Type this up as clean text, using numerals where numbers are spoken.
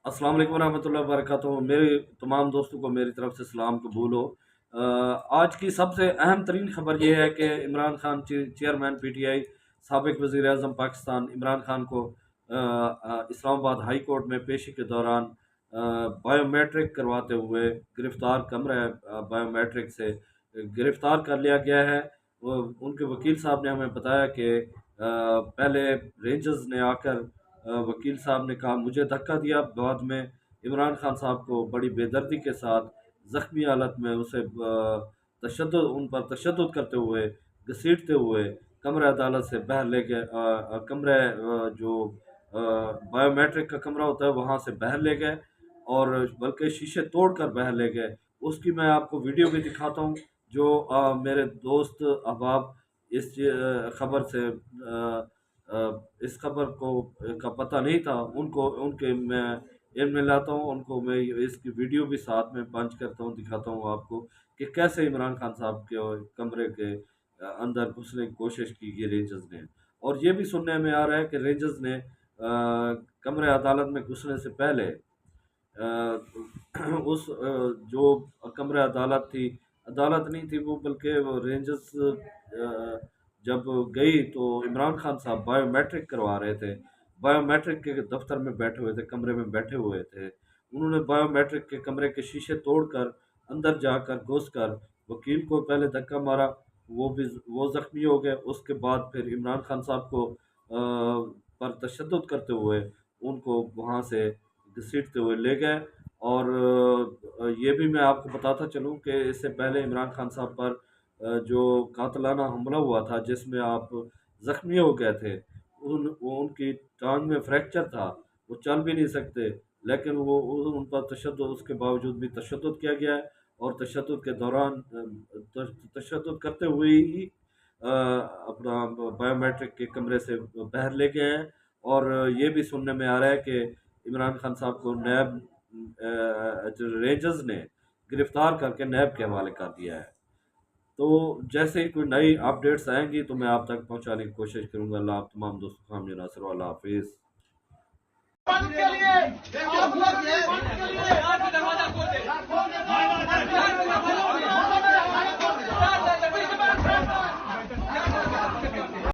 अस्सलाम वालेकुम रहमतुल्लाहि व बरकातहू। मेरे तमाम दोस्तों को मेरी तरफ से सलाम कबूल हो। आज की सबसे अहम तरीन खबर यह है कि इमरान खान चेयरमैन पीटीआई साबिक वज़ीर आज़म पाकिस्तान इमरान खान को इस्लामाबाद हाई कोर्ट में पेशी के दौरान बायोमेट्रिक करवाते हुए गिरफ्तार कमरा बायोमेट्रिक से गिरफ्तार कर लिया गया है। उनके वकील साहब ने हमें बताया कि पहले रेंजर्स ने आकर वकील साहब ने कहा मुझे धक्का दिया, बाद में इमरान खान साहब को बड़ी बेदर्दी के साथ ज़ख्मी हालत में उसे तशद्दुद उन पर तशद्दुद करते हुए घसीटते हुए कमरा अदालत से बाहर ले गए। कमरे जो बायोमेट्रिक का कमरा होता है वहाँ से बाहर ले गए और बल्कि शीशे तोड़ कर बाहर ले गए। उसकी मैं आपको वीडियो भी दिखाता हूँ जो मेरे दोस्त अहबाब इस खबर से इस खबर को का पता नहीं था, उनको उनके मैं इल्म में लाता हूँ, उनको मैं इसकी वीडियो भी साथ में पंच करता हूँ, दिखाता हूँ आपको कि कैसे इमरान खान साहब के कमरे के अंदर घुसने की कोशिश की गई रेंजर्स ने। और ये भी सुनने में आ रहा है कि रेंजर्स ने कमरे अदालत में घुसने से पहले उस जो कमरे अदालत थी, अदालत नहीं थी वो, बल्कि वो रेंजर्स जब गई तो इमरान खान साहब बायोमेट्रिक करवा रहे थे, बायोमेट्रिक के दफ्तर में बैठे हुए थे, कमरे में बैठे हुए थे। उन्होंने बायोमेट्रिक के कमरे के शीशे तोड़कर अंदर जाकर घुसकर वकील को पहले धक्का मारा, वो ज़ख्मी हो गए। उसके बाद फिर इमरान खान साहब को पर तशद्दुद करते हुए उनको वहाँ से घसीटते हुए ले गए। और ये भी मैं आपको बताता चलूँ कि इससे पहले इमरान खान साहब पर जो कातलाना हमला हुआ था जिसमें आप ज़ख्मी हो गए थे, उनकी टांग में फ्रैक्चर था, वो चल भी नहीं सकते, लेकिन वो उन पर तशद्दुद, उसके बावजूद भी तशद्दुद किया गया है। और तशद्दुद के दौरान तशद्दुद करते हुए ही अपना बायोमेट्रिक के कमरे से बाहर ले गए हैं। और ये भी सुनने में आ रहा है कि इमरान खान साहब को नैब रेंजर्स ने गिरफ्तार करके नैब के हवाले कर दिया है। तो जैसे ही कोई नई अपडेट्स आएंगी तो मैं आप तक पहुंचाने की कोशिश करूंगा। अल्लाह आप तमाम दोस्तों को हामिद नासिर, अल्लाह हाफिज़।